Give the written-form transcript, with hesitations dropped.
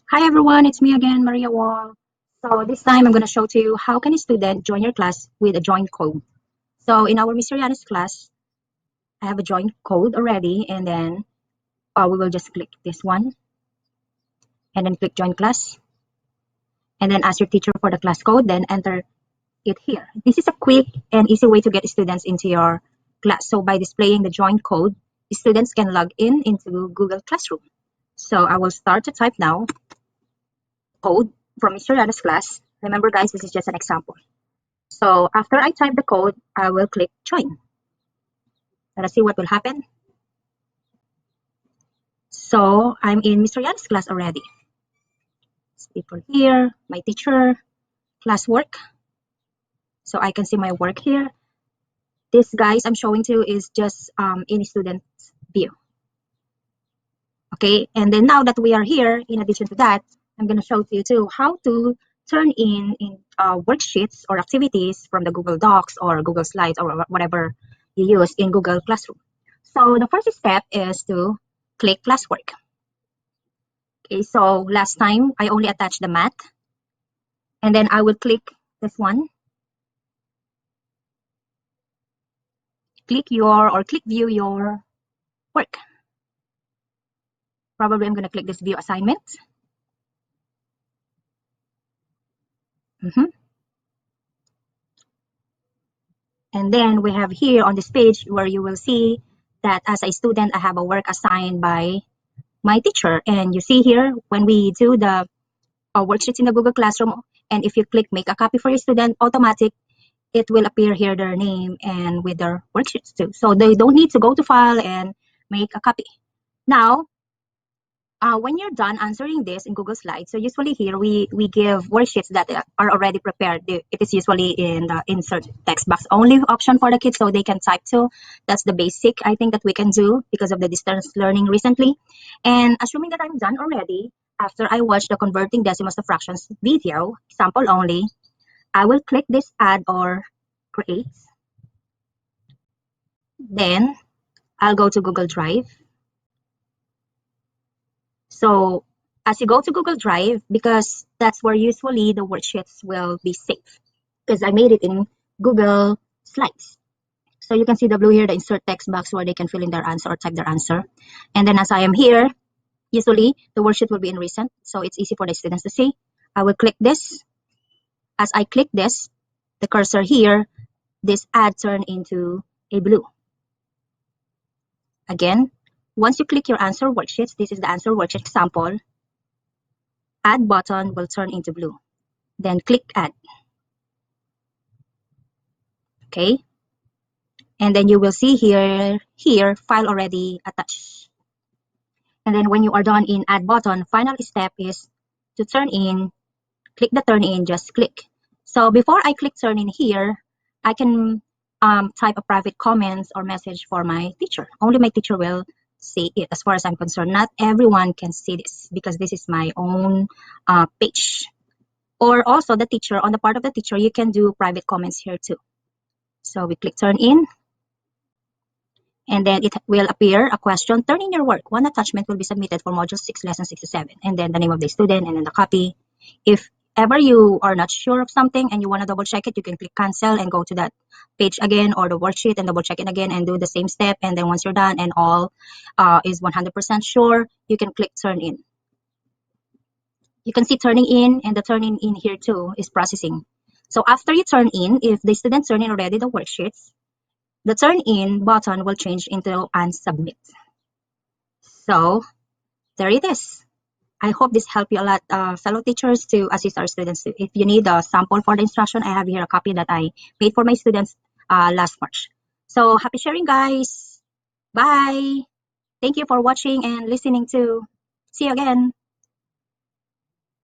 Hi everyone, it's me again, Maria Wong. So this time I'm going to show to you how can a student join your class with a join code. So in our Miss Rihanna's class, I have a join code already, and then we will just click this one and then click join class and then ask your teacher for the class code, then enter it here. This is a quick and easy way to get students into your class. So by displaying the join code, students can log in into Google Classroom. So I will start to type now code from Mr. Rihanna's class. Remember guys, this is just an example. So after I type the code, I will click join. Let's see what will happen. So I'm in Mr. Yan's class already. People here, my teacher, classwork. So I can see my work here. This guys I'm showing to is just in student's view. Okay, and then now that we are here, in addition to that, I'm going to show to you too how to turn in worksheets or activities from the Google Docs or Google Slides or whatever you use in Google Classroom. So the first step is to click classwork. Okay, so last time I only attached the math, and then I will click this one, click view your work. Probably I'm going to click this view assignment. And then we have here on this page where you will see that as a student, I have a work assigned by my teacher. And you see here, when we do the worksheets in the Google Classroom, and if you click make a copy for your student, automatic, it will appear here their name and with their worksheets too. So they don't need to go to file and make a copy. Now, when you're done answering this in Google Slides, so usually here we give worksheets that are already prepared. It is usually in the insert text box only option for the kids, so they can type too. That's the basic I think that we can do because of the distance learning recently. And assuming that I'm done already, after I watch the converting decimals to fractions video, sample only, I will click this add or create. Then I'll go to Google Drive. So as you go to Google Drive, because that's where usually the worksheets will be saved, because I made it in Google Slides. So you can see the blue here, the insert text box where they can fill in their answer or type their answer. And then as I am here, usually the worksheet will be in recent, so it's easy for the students to see. I will click this. As I click this, the cursor here, this add turn into a blue. Again, once you click your answer worksheets, this is the answer worksheet example, add button will turn into blue. Then click add. Okay, and then you will see here file already attached. And then when you are done in add button, final step is to turn in. Click the turn in, just click. So before I click turn in here, I can type a private comments or message for my teacher. Only my teacher will see it. As far as I'm concerned, not everyone can see this because this is my own page. Or also the teacher, on the part of the teacher, you can do private comments here too. So we click turn in, and then it will appear a question, turn in your work. One attachment will be submitted for module 6, lesson 67, and then the name of the student and then the copy. If ever you are not sure of something and you want to double check it, you can click cancel and go to that page again or the worksheet and double check it again and do the same step. And then once you're done and all is 100% sure, you can click turn in. You can see turning in, and the turning in here too is processing. So after you turn in, if the student turn in already the worksheets, the turn in button will change into unsubmit. So there it is. I hope this helped you a lot, fellow teachers, to assist our students. If you need a sample for the instruction, I have here a copy that I made for my students last March. So happy sharing, guys. Bye. Thank you for watching and listening too. See you again.